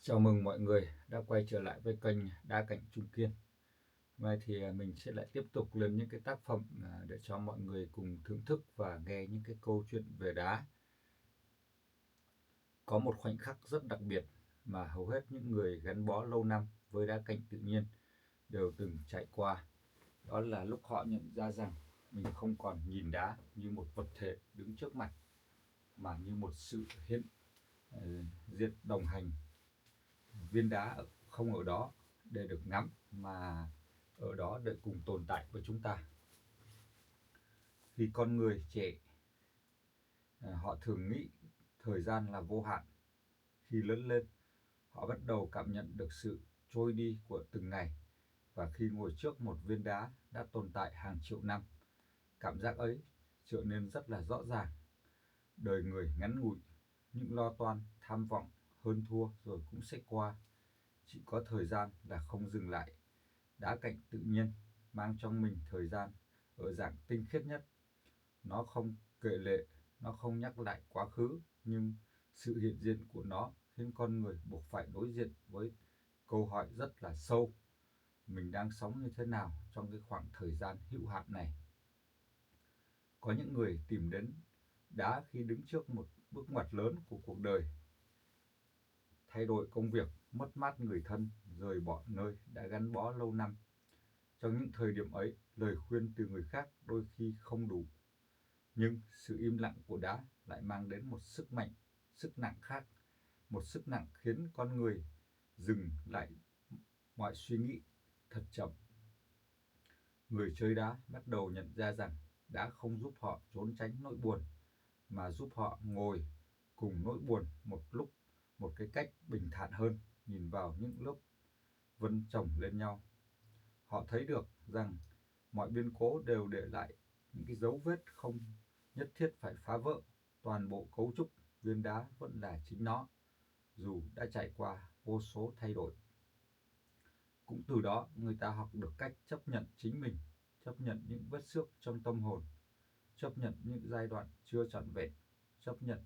Chào mừng mọi người đã quay trở lại với kênh Đá Cảnh Trung Kiên. Hôm nay thì mình sẽ lại tiếp tục lên những cái tác phẩm để cho mọi người cùng thưởng thức và nghe những cái câu chuyện về đá. Có một khoảnh khắc rất đặc biệt mà hầu hết những người gắn bó lâu năm với đá cảnh tự nhiên đều từng trải qua. Đó là lúc họ nhận ra rằng mình không còn nhìn đá như một vật thể đứng trước mặt, mà như một sự hiện diện đồng hành. Viên đá không ở đó để được ngắm, mà ở đó để cùng tồn tại với chúng ta. Khi con người trẻ, họ thường nghĩ thời gian là vô hạn. Khi lớn lên, họ bắt đầu cảm nhận được sự trôi đi của từng ngày. Và khi ngồi trước một viên đá đã tồn tại hàng triệu năm, cảm giác ấy trở nên rất là rõ ràng. Đời người ngắn ngủi, những lo toan, tham vọng, hơn thua rồi cũng sẽ qua. Chỉ có thời gian là không dừng lại. Đá cảnh tự nhiên mang trong mình thời gian ở dạng tinh khiết nhất. Nó không kể lệ, nó không nhắc lại quá khứ, nhưng sự hiện diện của nó khiến con người buộc phải đối diện với câu hỏi rất là sâu: mình đang sống như thế nào trong cái khoảng thời gian hữu hạn này? Có những người tìm đến đá khi đứng trước một bước ngoặt lớn của cuộc đời: thay đổi công việc, mất mát người thân, rời bỏ nơi đã gắn bó lâu năm. Trong những thời điểm ấy, lời khuyên từ người khác đôi khi không đủ, nhưng sự im lặng của đá lại mang đến một sức mạnh, sức nặng khác, một sức nặng khiến con người dừng lại mọi suy nghĩ thật chậm. Người chơi đá bắt đầu nhận ra rằng đá không giúp họ trốn tránh nỗi buồn, mà giúp họ ngồi cùng nỗi buồn một lúc, một cái cách bình thản hơn, nhìn vào những lớp vân chồng lên nhau. Họ thấy được rằng mọi biến cố đều để lại những cái dấu vết không nhất thiết phải phá vỡ. Toàn bộ cấu trúc viên đá vẫn là chính nó, dù đã trải qua vô số thay đổi. Cũng từ đó, người ta học được cách chấp nhận chính mình, chấp nhận những vết xước trong tâm hồn, chấp nhận những giai đoạn chưa trọn vẹn, chấp nhận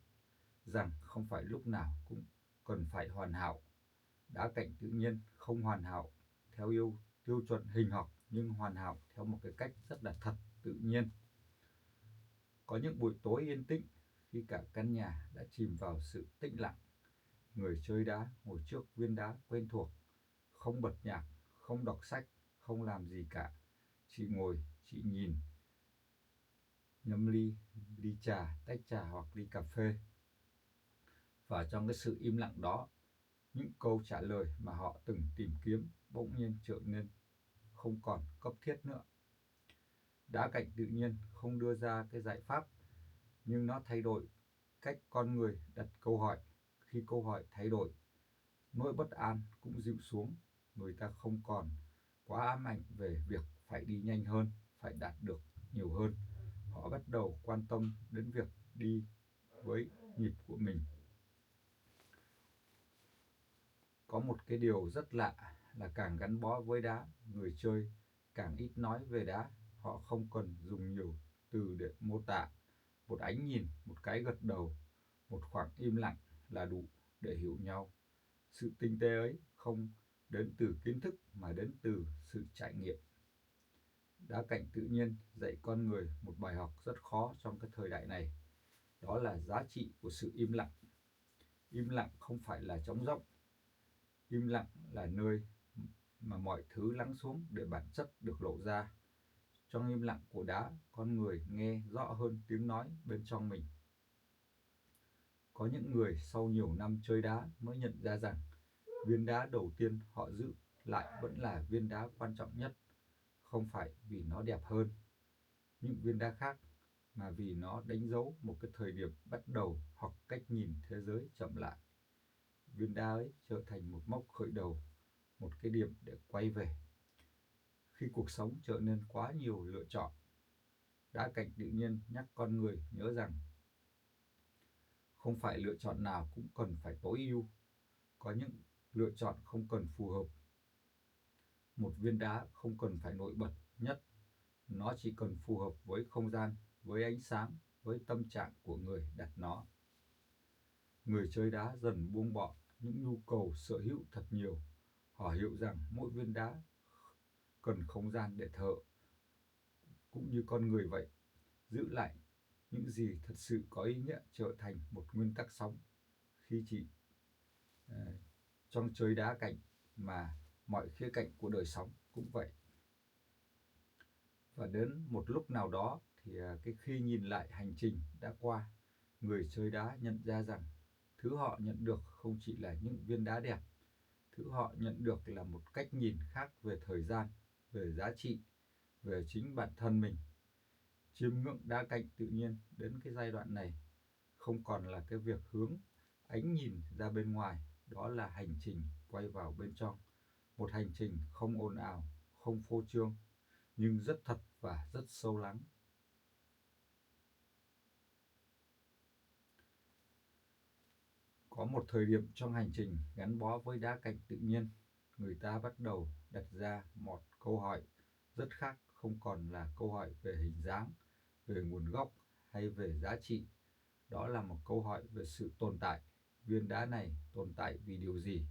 rằng không phải lúc nào cũng cần phải hoàn hảo. Đá cảnh tự nhiên không hoàn hảo theo tiêu chuẩn hình học, nhưng hoàn hảo theo một cái cách rất là thật, tự nhiên. Có những buổi tối yên tĩnh, khi cả căn nhà đã chìm vào sự tĩnh lặng, người chơi đá ngồi trước viên đá quen thuộc, không bật nhạc, không đọc sách, không làm gì cả, chỉ ngồi, chỉ nhìn, nhâm ly trà, tách trà hoặc ly cà phê. Và trong cái sự im lặng đó, những câu trả lời mà họ từng tìm kiếm bỗng nhiên trở nên không còn cấp thiết nữa. Đá cảnh tự nhiên không đưa ra cái giải pháp, nhưng nó thay đổi cách con người đặt câu hỏi. Khi câu hỏi thay đổi, nỗi bất an cũng dịu xuống. Người ta không còn quá ám ảnh về việc phải đi nhanh hơn, phải đạt được nhiều hơn. Họ bắt đầu quan tâm đến việc đi với nhịp của mình. Có một cái điều rất lạ là càng gắn bó với đá, người chơi càng ít nói về đá. Họ không cần dùng nhiều từ để mô tả. Một ánh nhìn, một cái gật đầu, một khoảng im lặng là đủ để hiểu nhau. Sự tinh tế ấy không đến từ kiến thức mà đến từ sự trải nghiệm. Đá cảnh tự nhiên dạy con người một bài học rất khó trong cái thời đại này. Đó là giá trị của sự im lặng. Im lặng không phải là trống rỗng. Im lặng là nơi mà mọi thứ lắng xuống để bản chất được lộ ra. Trong im lặng của đá, con người nghe rõ hơn tiếng nói bên trong mình. Có những người sau nhiều năm chơi đá mới nhận ra rằng viên đá đầu tiên họ giữ lại vẫn là viên đá quan trọng nhất, không phải vì nó đẹp hơn những viên đá khác, mà vì nó đánh dấu một cái thời điểm bắt đầu hoặc cách nhìn thế giới chậm lại. Viên đá ấy trở thành một mốc khởi đầu, một cái điểm để quay về. Khi cuộc sống trở nên quá nhiều lựa chọn, đá cảnh tự nhiên nhắc con người nhớ rằng không phải lựa chọn nào cũng cần phải tối ưu. Có những lựa chọn không cần phù hợp. Một viên đá không cần phải nổi bật nhất, nó chỉ cần phù hợp với không gian, với ánh sáng, với tâm trạng của người đặt nó. Người chơi đá dần buông bỏ những nhu cầu sở hữu thật nhiều. Họ hiểu rằng mỗi viên đá cần không gian để thở, cũng như con người vậy. Giữ lại những gì thật sự có ý nghĩa trở thành một nguyên tắc sống khi chỉ trong chơi đá cạnh mà mọi khía cạnh của đời sống cũng vậy. Và đến một lúc nào đó thì khi nhìn lại hành trình đã qua, người chơi đá nhận ra rằng thứ họ nhận được không chỉ là những viên đá đẹp, thứ họ nhận được là một cách nhìn khác về thời gian, về giá trị, về chính bản thân mình. Chiêm ngưỡng đá cạnh tự nhiên đến cái giai đoạn này không còn là cái việc hướng ánh nhìn ra bên ngoài, đó là hành trình quay vào bên trong. Một hành trình không ồn ào, không phô trương, nhưng rất thật và rất sâu lắng. Có một thời điểm trong hành trình gắn bó với đá cạnh tự nhiên, người ta bắt đầu đặt ra một câu hỏi rất khác, không còn là câu hỏi về hình dáng, về nguồn gốc hay về giá trị. Đó là một câu hỏi về sự tồn tại. Viên đá này tồn tại vì điều gì?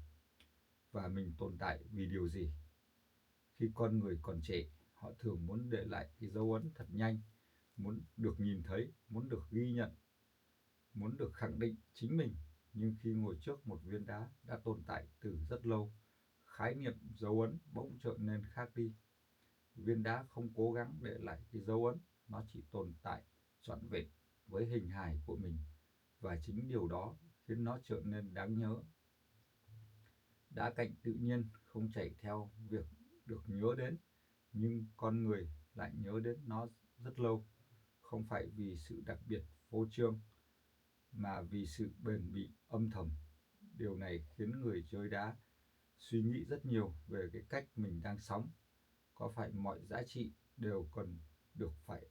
Và mình tồn tại vì điều gì? Khi con người còn trẻ, họ thường muốn để lại cái dấu ấn thật nhanh, muốn được nhìn thấy, muốn được ghi nhận, muốn được khẳng định chính mình. Nhưng khi ngồi trước một viên đá đã tồn tại từ rất lâu, khái niệm dấu ấn bỗng trở nên khác đi. Viên đá không cố gắng để lại cái dấu ấn, nó chỉ tồn tại trọn vẹn với hình hài của mình. Và chính điều đó khiến nó trở nên đáng nhớ. Đá cạnh tự nhiên không chạy theo việc được nhớ đến, nhưng con người lại nhớ đến nó rất lâu, không phải vì sự đặc biệt phô trương, mà vì sự bền bỉ âm thầm. Điều này khiến người chơi đá suy nghĩ rất nhiều về cái cách mình đang sống. Có phải mọi giá trị đều cần được phải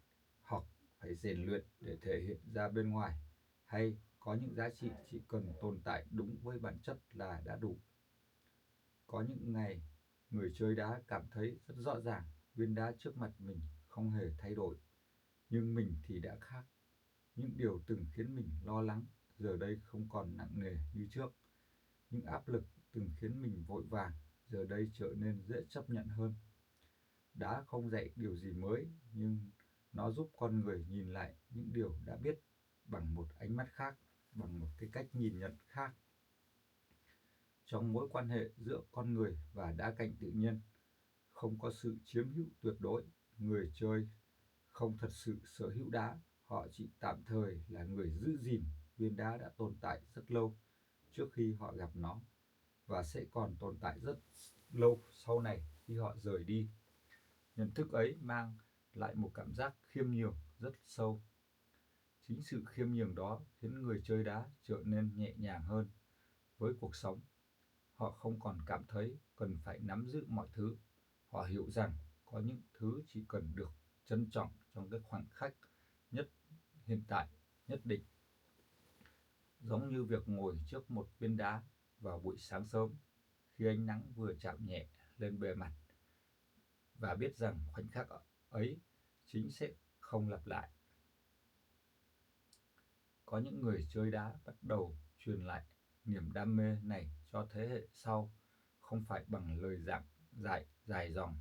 rèn luyện để thể hiện ra bên ngoài, hay có những giá trị chỉ cần tồn tại đúng với bản chất là đã đủ? Có những ngày, người chơi đá cảm thấy rất rõ ràng viên đá trước mặt mình không hề thay đổi, nhưng mình thì đã khác. Những điều từng khiến mình lo lắng giờ đây không còn nặng nề như trước. Những áp lực từng khiến mình vội vàng giờ đây trở nên dễ chấp nhận hơn. Đá không dạy điều gì mới, nhưng nó giúp con người nhìn lại những điều đã biết bằng một ánh mắt khác, bằng một cái cách nhìn nhận khác. Trong mối quan hệ giữa con người và đá cạnh tự nhiên, không có sự chiếm hữu tuyệt đối. Người chơi không thật sự sở hữu đá, họ chỉ tạm thời là người giữ gìn viên đá đã tồn tại rất lâu trước khi họ gặp nó, và sẽ còn tồn tại rất lâu sau này khi họ rời đi. Nhận thức ấy mang lại một cảm giác khiêm nhường rất sâu. Chính sự khiêm nhường đó khiến người chơi đá trở nên nhẹ nhàng hơn với cuộc sống. Họ không còn cảm thấy cần phải nắm giữ mọi thứ. Họ hiểu rằng có những thứ chỉ cần được trân trọng trong cái khoảnh khắc nhất hiện tại nhất định. Giống như việc ngồi trước một viên đá vào buổi sáng sớm, khi ánh nắng vừa chạm nhẹ lên bề mặt, và biết rằng khoảnh khắc ấy chính sẽ không lặp lại. Có những người chơi đá bắt đầu truyền lại niềm đam mê này cho thế hệ sau, không phải bằng lời giảng dạy dài dòng,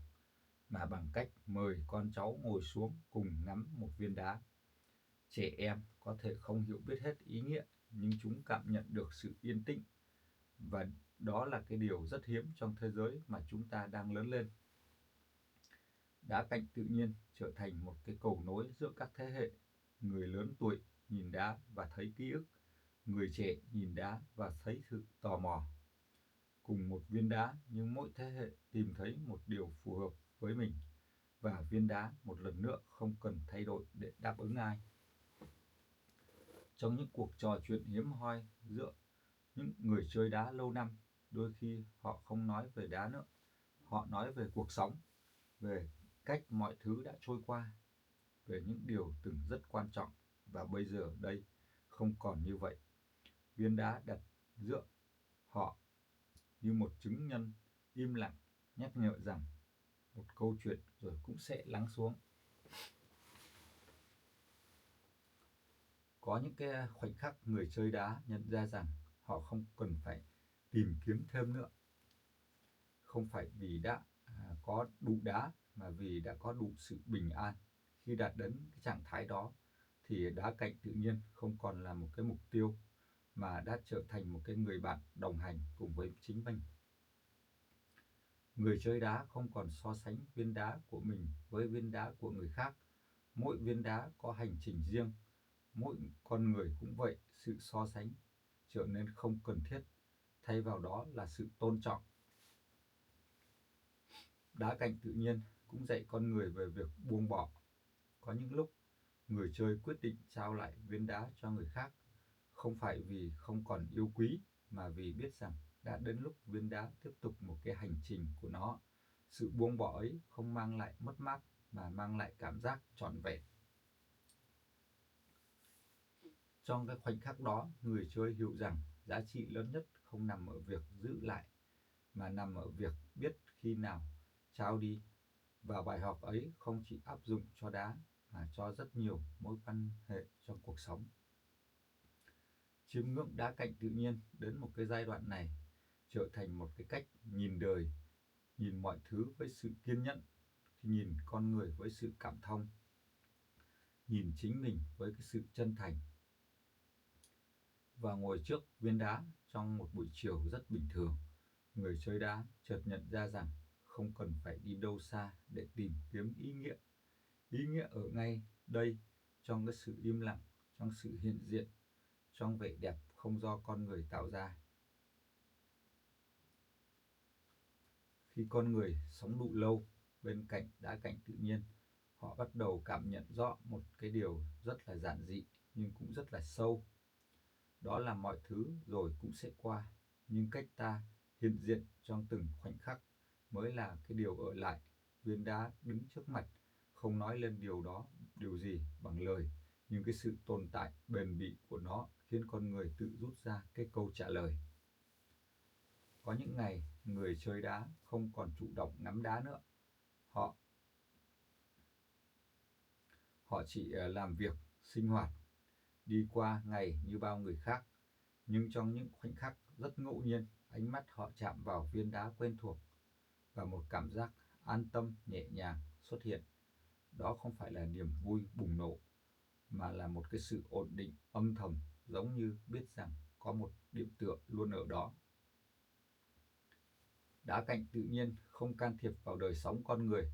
mà bằng cách mời con cháu ngồi xuống cùng ngắm một viên đá. Trẻ em có thể không hiểu biết hết ý nghĩa, nhưng chúng cảm nhận được sự yên tĩnh, và đó là cái điều rất hiếm trong thế giới mà chúng ta đang lớn lên. Đá cạnh tự nhiên trở thành một cái cầu nối giữa các thế hệ. Người lớn tuổi nhìn đá và thấy ký ức, người trẻ nhìn đá và thấy sự tò mò. Cùng một viên đá, nhưng mỗi thế hệ tìm thấy một điều phù hợp với mình, và viên đá một lần nữa không cần thay đổi để đáp ứng ai. Trong những cuộc trò chuyện hiếm hoi giữa những người chơi đá lâu năm, đôi khi họ không nói về đá nữa, họ nói về cuộc sống, về cách mọi thứ đã trôi qua, về những điều từng rất quan trọng và bây giờ đây không còn như vậy. Viên đá đặt giữa họ như một chứng nhân im lặng, nhắc nhở rằng một câu chuyện rồi cũng sẽ lắng xuống. Có những cái khoảnh khắc người chơi đá nhận ra rằng họ không cần phải tìm kiếm thêm nữa. Không phải vì đã có đủ đá, mà vì đã có đủ sự bình an. Khi đạt đến cái trạng thái đó thì đá cạnh tự nhiên không còn là một cái mục tiêu, mà đã trở thành một cái người bạn đồng hành cùng với chính mình. Người chơi đá không còn so sánh viên đá của mình với viên đá của người khác. Mỗi viên đá có hành trình riêng, mỗi con người cũng vậy. Sự so sánh trở nên không cần thiết, thay vào đó là sự tôn trọng. Đá cạnh tự nhiên cũng dạy con người về việc buông bỏ. Có những lúc người chơi quyết định trao lại viên đá cho người khác, không phải vì không còn yêu quý, mà vì biết rằng đã đến lúc viên đá tiếp tục một cái hành trình của nó. Sự buông bỏ ấy không mang lại mất mát, mà mang lại cảm giác trọn vẹn. Trong cái khoảnh khắc đó, người chơi hiểu rằng giá trị lớn nhất không nằm ở việc giữ lại, mà nằm ở việc biết khi nào trao đi. Và bài học ấy không chỉ áp dụng cho đá, mà cho rất nhiều mối quan hệ trong cuộc sống. Chiêm ngưỡng đá cạnh tự nhiên đến một cái giai đoạn này trở thành một cái cách nhìn đời, nhìn mọi thứ với sự kiên nhẫn, nhìn con người với sự cảm thông, nhìn chính mình với cái sự chân thành. Và ngồi trước viên đá trong một buổi chiều rất bình thường, người chơi đá chợt nhận ra rằng không cần phải đi đâu xa để tìm kiếm ý nghĩa. Ý nghĩa ở ngay đây, trong cái sự im lặng, trong sự hiện diện, trong vẻ đẹp không do con người tạo ra. Khi con người sống đủ lâu bên cạnh đá cạnh tự nhiên, họ bắt đầu cảm nhận rõ một cái điều rất là giản dị nhưng cũng rất là sâu. Đó là mọi thứ rồi cũng sẽ qua, nhưng cách ta hiện diện trong từng khoảnh khắc mới là cái điều ở lại. Viên đá đứng trước mặt không nói lên điều gì bằng lời, nhưng cái sự tồn tại bền bỉ của nó khiến con người tự rút ra cái câu trả lời. Có những ngày người chơi đá không còn chủ động ngắm đá nữa, họ họ chỉ làm việc, sinh hoạt, đi qua ngày như bao người khác. Nhưng trong những khoảnh khắc rất ngẫu nhiên, ánh mắt họ chạm vào viên đá quen thuộc, và một cảm giác an tâm nhẹ nhàng xuất hiện. Đó không phải là niềm vui bùng nổ, mà là một cái sự ổn định âm thầm, giống như biết rằng có một điểm tựa luôn ở đó. Đá cạnh tự nhiên không can thiệp vào đời sống con người.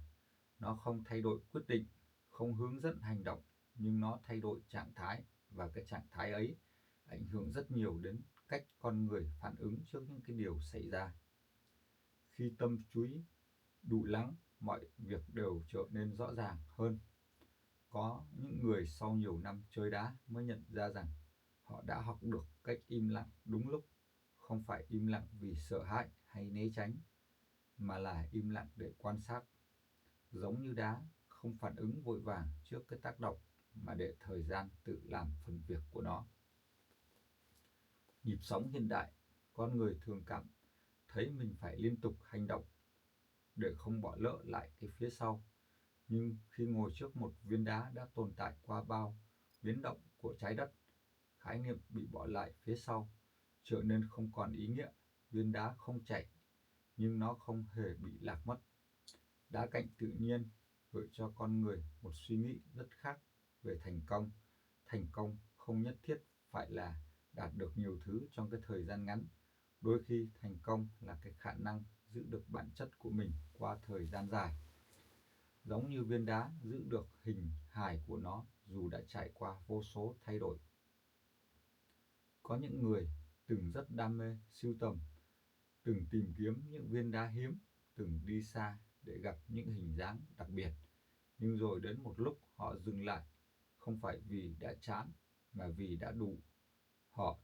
Nó không thay đổi quyết định, không hướng dẫn hành động, nhưng nó thay đổi trạng thái, và cái trạng thái ấy ảnh hưởng rất nhiều đến cách con người phản ứng trước những cái điều xảy ra. Khi tâm chú ý đủ lắng, mọi việc đều trở nên rõ ràng hơn. Có những người sau nhiều năm chơi đá mới nhận ra rằng họ đã học được cách im lặng đúng lúc, không phải im lặng vì sợ hãi hay né tránh, mà là im lặng để quan sát. Giống như đá, không phản ứng vội vàng trước cái tác động, mà để thời gian tự làm phần việc của nó. Nhịp sống hiện đại, con người thường cảm thấy mình phải liên tục hành động để không bỏ lỡ lại cái phía sau. Nhưng khi ngồi trước một viên đá đã tồn tại qua bao biến động của trái đất, khái niệm bị bỏ lại phía sau trở nên không còn ý nghĩa. Viên đá không chảy, nhưng nó không hề bị lạc mất. Đá cạnh tự nhiên gợi cho con người một suy nghĩ rất khác về thành công. Thành công không nhất thiết phải là đạt được nhiều thứ trong cái thời gian ngắn. Đôi khi thành công là cái khả năng giữ được bản chất của mình qua thời gian dài. Giống như viên đá giữ được hình hài của nó dù đã trải qua vô số thay đổi. Có những người từng rất đam mê sưu tầm, từng tìm kiếm những viên đá hiếm, từng đi xa để gặp những hình dáng đặc biệt. Nhưng rồi đến một lúc họ dừng lại, không phải vì đã chán, mà vì đã đủ. Họ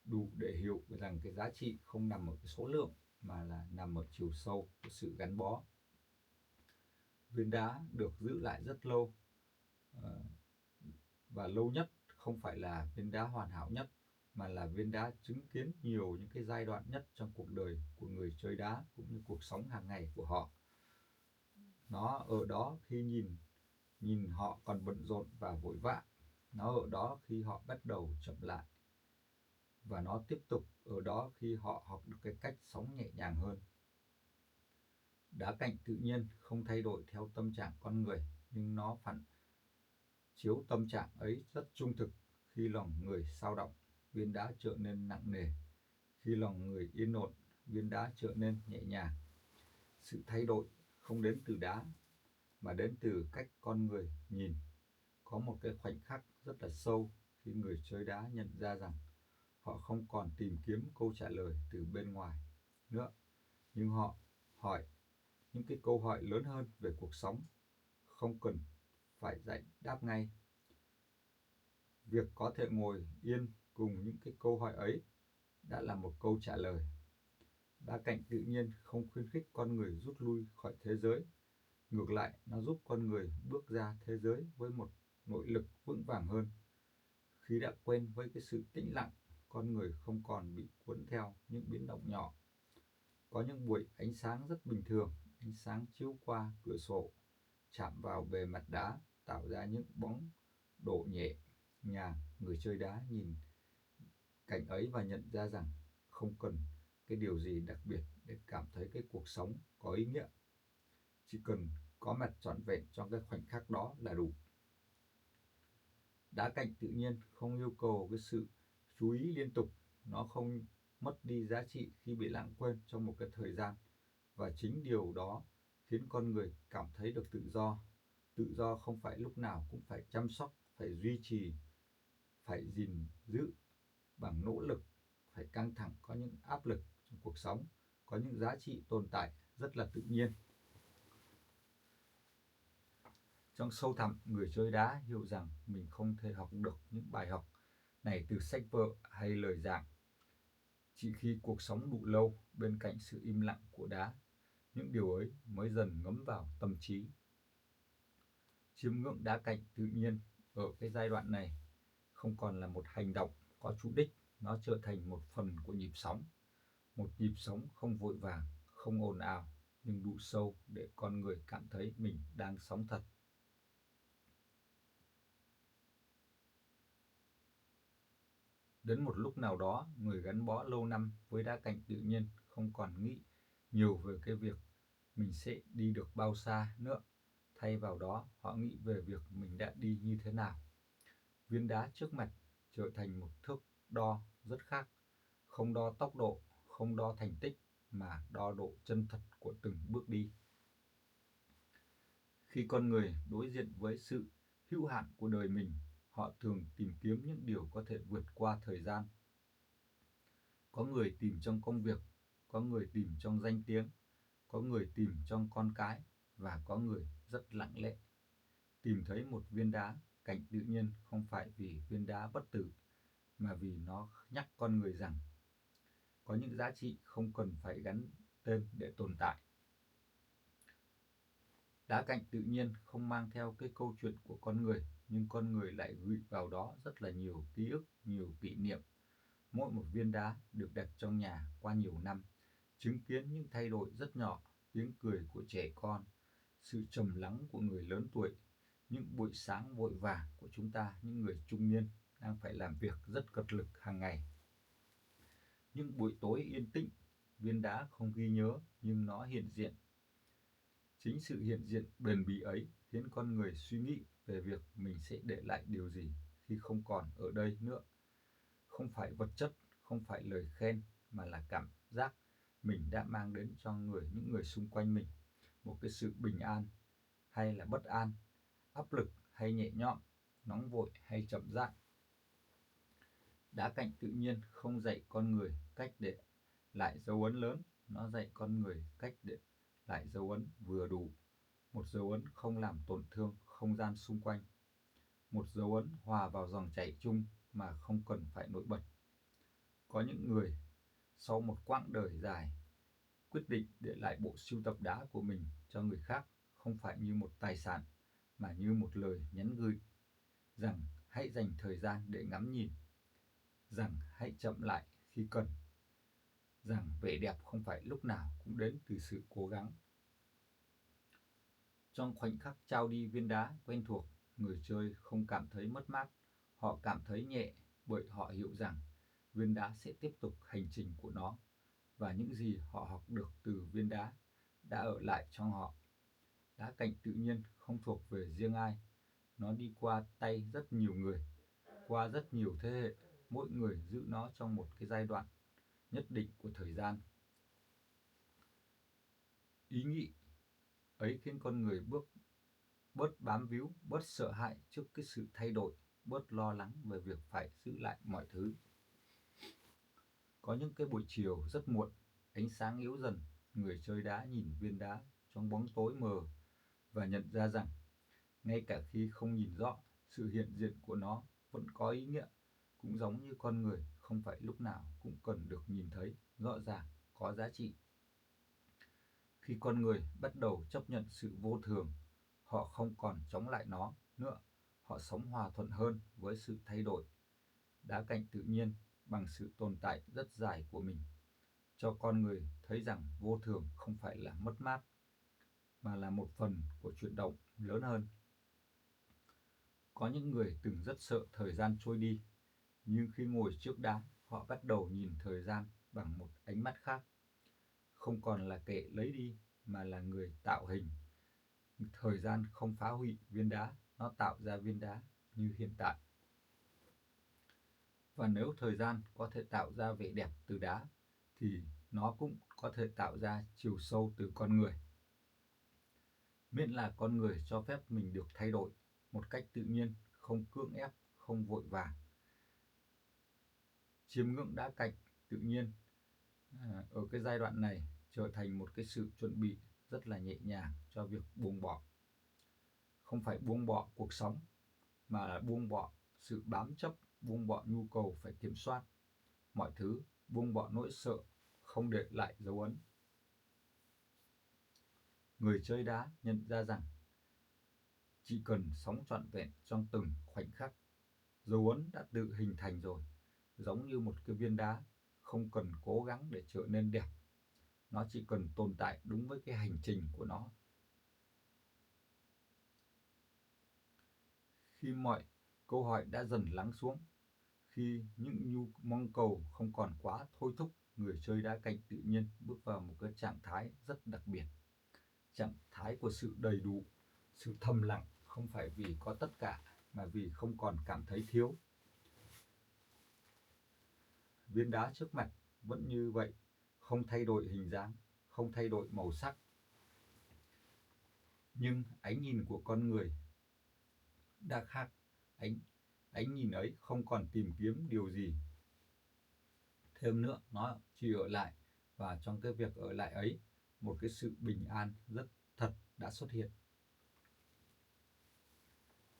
đủ để hiểu rằng cái giá trị không nằm ở cái số lượng, mà là nằm ở chiều sâu của sự gắn bó. Viên đá được giữ lại rất lâu, và lâu nhất không phải là viên đá hoàn hảo nhất, mà là viên đá chứng kiến nhiều những cái giai đoạn nhất trong cuộc đời của người chơi đá, cũng như cuộc sống hàng ngày của họ. Nó ở đó khi nhìn họ còn bận rộn và vội vã. Nó ở đó khi họ bắt đầu chậm lại. và nó tiếp tục ở đó khi họ học được cái cách sống nhẹ nhàng hơn. Đá cạnh tự nhiên không thay đổi theo tâm trạng con người, nhưng nó phản chiếu tâm trạng ấy rất trung thực. Khi lòng người xao động, viên đá trở nên nặng nề. Khi lòng người yên ổn, viên đá trở nên nhẹ nhàng. Sự thay đổi không đến từ đá, mà đến từ cách con người nhìn. Có một cái khoảnh khắc rất là sâu khi người chơi đá nhận ra rằng họ không còn tìm kiếm câu trả lời từ bên ngoài nữa, nhưng họ hỏi những cái câu hỏi lớn hơn về cuộc sống, không cần phải giải đáp ngay. Việc có thể ngồi yên cùng những cái câu hỏi ấy đã là một câu trả lời. Đá cạnh tự nhiên không khuyến khích con người rút lui khỏi thế giới. Ngược lại, nó giúp con người bước ra thế giới với một nội lực vững vàng hơn. Khi đã quen với cái sự tĩnh lặng, con người không còn bị cuốn theo những biến động nhỏ. Có những buổi ánh sáng rất bình thường, ánh sáng chiếu qua cửa sổ, chạm vào bề mặt đá, tạo ra những bóng đổ nhẹ nhàng. Người chơi đá nhìn cảnh ấy và nhận ra rằng không cần cái điều gì đặc biệt để cảm thấy cái cuộc sống có ý nghĩa. Chỉ cần có mặt trọn vẹn trong cái khoảnh khắc đó là đủ. Đá cạnh tự nhiên không yêu cầu cái sự chú ý liên tục, nó không mất đi giá trị khi bị lãng quên trong một cái thời gian, và chính điều đó khiến con người cảm thấy được tự do. Tự do không phải lúc nào cũng phải chăm sóc, phải duy trì, phải gìn giữ bằng nỗ lực, phải căng thẳng, có những áp lực trong cuộc sống, có những giá trị tồn tại rất là tự nhiên. Trong sâu thẳm, người chơi đá hiểu rằng mình không thể học được những bài học này từ sách vở hay lời giảng. Chỉ khi cuộc sống đủ lâu bên cạnh sự im lặng của đá, những điều ấy mới dần ngấm vào tâm trí. Chiêm ngưỡng đá cạnh tự nhiên ở cái giai đoạn này không còn là một hành động có chủ đích, nó trở thành một phần của nhịp sống. Một nhịp sống không vội vàng, không ồn ào, nhưng đủ sâu để con người cảm thấy mình đang sống thật. Đến một lúc nào đó, người gắn bó lâu năm với đá cạnh tự nhiên không còn nghĩ nhiều về cái việc mình sẽ đi được bao xa nữa. Thay vào đó, họ nghĩ về việc mình đã đi như thế nào. Viên đá trước mặt trở thành một thước đo rất khác, không đo tốc độ, không đo thành tích, mà đo độ chân thật của từng bước đi. Khi con người đối diện với sự hữu hạn của đời mình, họ thường tìm kiếm những điều có thể vượt qua thời gian. Có người tìm trong công việc, có người tìm trong danh tiếng, có người tìm trong con cái, và có người rất lặng lẽ tìm thấy một viên đá cạnh tự nhiên, không phải vì viên đá bất tử, mà vì nó nhắc con người rằng có những giá trị không cần phải gắn tên để tồn tại. Đá cạnh tự nhiên không mang theo cái câu chuyện của con người, nhưng con người lại gửi vào đó rất là nhiều ký ức, nhiều kỷ niệm. Mỗi một viên đá được đặt trong nhà qua nhiều năm, chứng kiến những thay đổi rất nhỏ, tiếng cười của trẻ con, sự trầm lắng của người lớn tuổi, những buổi sáng vội vàng của chúng ta, những người trung niên đang phải làm việc rất cật lực hàng ngày. Những buổi tối yên tĩnh, viên đá không ghi nhớ nhưng nó hiện diện. Chính sự hiện diện bền bỉ ấy khiến con người suy nghĩ về việc mình sẽ để lại điều gì khi không còn ở đây nữa. Không phải vật chất, không phải lời khen, mà là cảm giác mình đã mang đến cho những người xung quanh mình một cái sự bình an hay là bất an, áp lực hay nhẹ nhõm, nóng vội hay chậm rãi. Đá cạnh tự nhiên không dạy con người cách để lại dấu ấn lớn, nó dạy con người cách để lại dấu ấn vừa đủ. Một dấu ấn không làm tổn thương không gian xung quanh. Một dấu ấn hòa vào dòng chảy chung mà không cần phải nổi bật. Có những người sau một quãng đời dài quyết định để lại bộ sưu tập đá của mình cho người khác, không phải như một tài sản mà như một lời nhắn gửi rằng hãy dành thời gian để ngắm nhìn, rằng hãy chậm lại khi cần, rằng vẻ đẹp không phải lúc nào cũng đến từ sự cố gắng. Trong khoảnh khắc trao đi viên đá quen thuộc, người chơi không cảm thấy mất mát, họ cảm thấy nhẹ, bởi họ hiểu rằng viên đá sẽ tiếp tục hành trình của nó, và những gì họ học được từ viên đá đã ở lại trong họ. Đá cạnh tự nhiên không thuộc về riêng ai, nó đi qua tay rất nhiều người, qua rất nhiều thế hệ, mỗi người giữ nó trong một cái giai đoạn nhất định của thời gian. Ý nghĩ ấy khiến con người bớt bám víu, bớt sợ hãi trước cái sự thay đổi, bớt lo lắng về việc phải giữ lại mọi thứ. Có những cái buổi chiều rất muộn, ánh sáng yếu dần, người chơi đá nhìn viên đá trong bóng tối mờ và nhận ra rằng ngay cả khi không nhìn rõ, sự hiện diện của nó vẫn có ý nghĩa, cũng giống như con người không phải lúc nào cũng cần được nhìn thấy rõ ràng, có giá trị. Khi con người bắt đầu chấp nhận sự vô thường, họ không còn chống lại nó nữa, họ sống hòa thuận hơn với sự thay đổi. Đá cạnh tự nhiên bằng sự tồn tại rất dài của mình, cho con người thấy rằng vô thường không phải là mất mát, mà là một phần của chuyển động lớn hơn. Có những người từng rất sợ thời gian trôi đi, nhưng khi ngồi trước đá, họ bắt đầu nhìn thời gian bằng một ánh mắt khác. Không còn là kẻ lấy đi, mà là người tạo hình. Thời gian không phá hủy viên đá, nó tạo ra viên đá như hiện tại. Và nếu thời gian có thể tạo ra vẻ đẹp từ đá, thì nó cũng có thể tạo ra chiều sâu từ con người. Miễn là con người cho phép mình được thay đổi một cách tự nhiên, không cưỡng ép, không vội vàng. Chiêm ngưỡng đá cạnh tự nhiên ở cái giai đoạn này trở thành một cái sự chuẩn bị rất là nhẹ nhàng cho việc buông bỏ. Không phải buông bỏ cuộc sống, mà là buông bỏ sự bám chấp, buông bỏ nhu cầu phải kiểm soát mọi thứ, buông bỏ nỗi sợ không để lại dấu ấn. Người chơi đá nhận ra rằng chỉ cần sống trọn vẹn trong từng khoảnh khắc, dấu ấn đã tự hình thành rồi, giống như một cái viên đá, không cần cố gắng để trở nên đẹp, nó chỉ cần tồn tại đúng với cái hành trình của nó. Khi mọi câu hỏi đã dần lắng xuống, khi những mong cầu không còn quá thôi thúc, người chơi đá cạnh tự nhiên bước vào một cái trạng thái rất đặc biệt. Trạng thái của sự đầy đủ, sự thầm lặng, không phải vì có tất cả, mà vì không còn cảm thấy thiếu. Viên đá trước mặt vẫn như vậy, không thay đổi hình dáng, không thay đổi màu sắc. Nhưng ánh nhìn của con người đã khác. Ánh nhìn ấy không còn tìm kiếm điều gì thêm nữa, nó chỉ ở lại, và trong cái việc ở lại ấy, một cái sự bình an rất thật đã xuất hiện.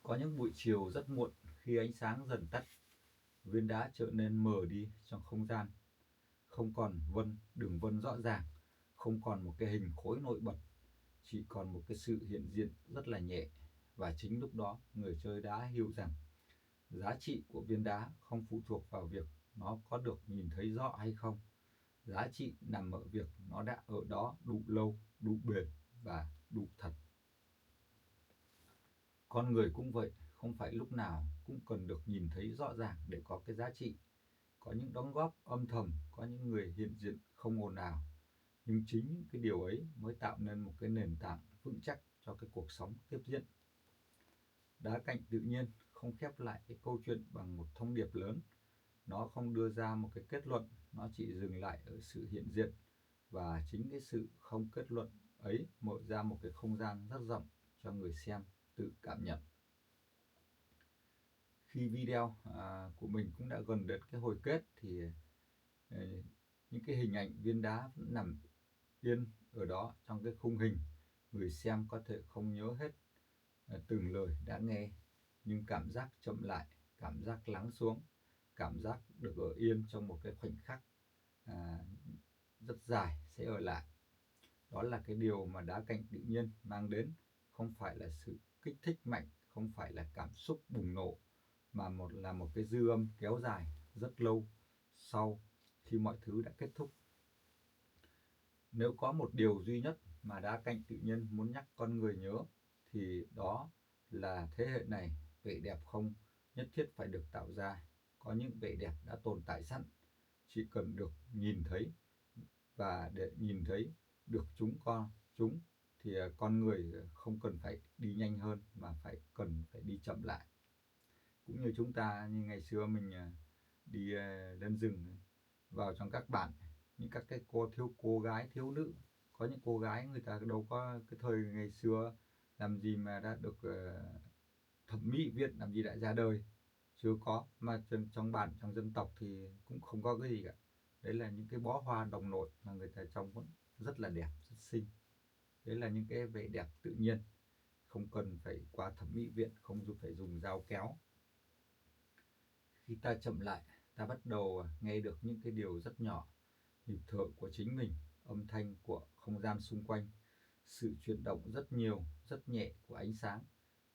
Có những buổi chiều rất muộn, khi ánh sáng dần tắt, viên đá trở nên mờ đi trong không gian, không còn đường vân rõ ràng, không còn một cái hình khối nổi bật, chỉ còn một cái sự hiện diện rất là nhẹ. Và chính lúc đó, người chơi đá hiểu rằng giá trị của viên đá không phụ thuộc vào việc nó có được nhìn thấy rõ hay không. Giá trị nằm ở việc nó đã ở đó đủ lâu, đủ bền và đủ thật. Con người cũng vậy, không phải lúc nào cũng cần được nhìn thấy rõ ràng để có cái giá trị. Có những đóng góp âm thầm, có những người hiện diện không ồn ào. Nhưng chính những cái điều ấy mới tạo nên một cái nền tảng vững chắc cho cái cuộc sống tiếp diễn. Đá cạnh tự nhiên không khép lại cái câu chuyện bằng một thông điệp lớn. Nó không đưa ra một cái kết luận, nó chỉ dừng lại ở sự hiện diện. Và chính cái sự không kết luận ấy mở ra một cái không gian rất rộng cho người xem tự cảm nhận. Khi video của mình cũng đã gần đến cái hồi kết, thì những cái hình ảnh viên đá vẫn nằm yên ở đó trong cái khung hình. Người xem có thể không nhớ hết từng lời đã nghe, nhưng cảm giác chậm lại, cảm giác lắng xuống, cảm giác được ở yên trong một cái khoảnh khắc rất dài sẽ ở lại. Đó là cái điều mà đá cạnh tự nhiên mang đến, không phải là sự kích thích mạnh, không phải là cảm xúc bùng nổ, mà là một cái dư âm kéo dài rất lâu sau khi mọi thứ đã kết thúc. Nếu có một điều duy nhất mà đá cạnh tự nhiên muốn nhắc con người nhớ, thì đó là thế hệ này, vẻ đẹp không nhất thiết phải được tạo ra. Có những vẻ đẹp đã tồn tại sẵn, chỉ cần được nhìn thấy, và để nhìn thấy được chúng thì con người không cần phải đi nhanh hơn mà cần phải đi chậm lại. Cũng như chúng ta, như ngày xưa mình đi lên rừng, vào trong các bản, những các cái cô gái thiếu nữ, có những cô gái người ta đâu có cái thời ngày xưa làm gì mà đã được thẩm mỹ viện, làm gì đã ra đời, chưa có, mà trong bản, trong dân tộc thì cũng không có cái gì cả. Đấy là những cái bó hoa đồng nội mà người ta trông vẫn rất là đẹp, rất xinh. Đấy là những cái vẻ đẹp tự nhiên, không cần phải qua thẩm mỹ viện, không phải dùng dao kéo. Khi ta chậm lại, ta bắt đầu nghe được những cái điều rất nhỏ, nhịp thở của chính mình, âm thanh của không gian xung quanh, sự chuyển động rất nhiều, rất nhẹ của ánh sáng.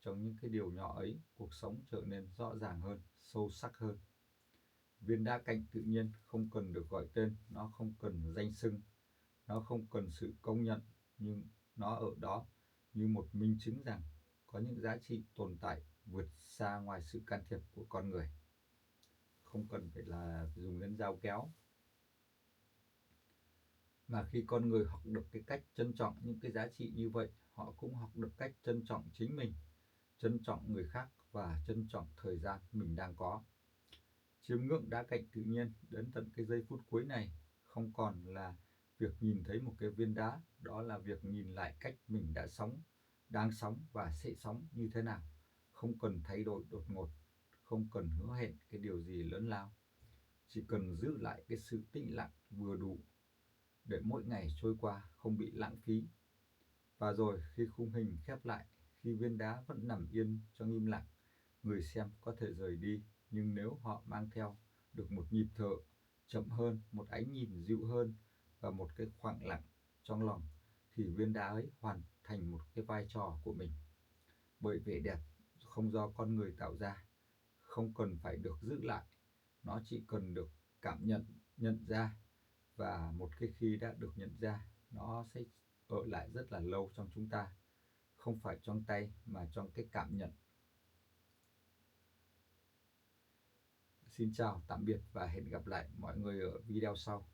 Trong những cái điều nhỏ ấy, cuộc sống trở nên rõ ràng hơn, sâu sắc hơn. Viên đá cạnh tự nhiên không cần được gọi tên, nó không cần danh xưng, nó không cần sự công nhận, nhưng nó ở đó như một minh chứng rằng có những giá trị tồn tại vượt xa ngoài sự can thiệp của con người. Không cần phải dùng đến dao kéo. Mà khi con người học được cái cách trân trọng những cái giá trị như vậy, họ cũng học được cách trân trọng chính mình, trân trọng người khác và trân trọng thời gian mình đang có. Chiêm ngưỡng đá cạnh tự nhiên đến tận cái giây phút cuối này không còn là việc nhìn thấy một cái viên đá, đó là việc nhìn lại cách mình đã sống, đang sống và sẽ sống như thế nào. Không cần thay đổi đột ngột, không cần hứa hẹn cái điều gì lớn lao, chỉ cần giữ lại cái sự tĩnh lặng vừa đủ để mỗi ngày trôi qua không bị lãng phí. Và rồi khi khung hình khép lại, khi viên đá vẫn nằm yên trong im lặng, người xem có thể rời đi, nhưng nếu họ mang theo được một nhịp thở chậm hơn, một ánh nhìn dịu hơn và một cái khoảng lặng trong lòng, thì viên đá ấy hoàn thành một cái vai trò của mình. Bởi vẻ đẹp không do con người tạo ra, không cần phải được giữ lại, nó chỉ cần được cảm nhận ra, và một khi đã được nhận ra, nó sẽ ở lại rất là lâu trong chúng ta, không phải trong tay mà trong cái cảm nhận. Xin chào, tạm biệt và hẹn gặp lại mọi người ở video sau.